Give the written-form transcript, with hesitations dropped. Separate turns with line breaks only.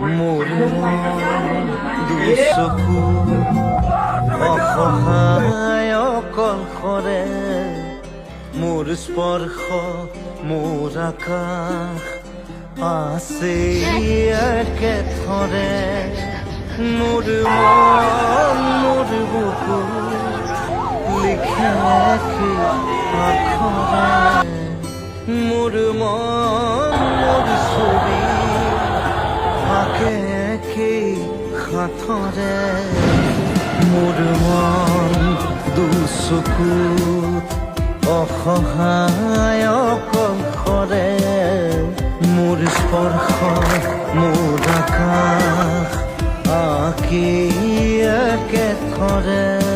মোৰ দুই চকু অসহায় অকলশৰে মোৰ স্পৰ্শ মোৰ আকাশ আছে একেথৰে মোৰ মন মোৰ বুকু লিখে কি আখৰে মোৰ মন মোৰ ছবি আঁকে কি সাঁথৰে মোৰ মন দুচকুত অসহায় অকলশৰে মোৰ স্পৰ্শ মোৰ আকাশ আঁকি একেথৰে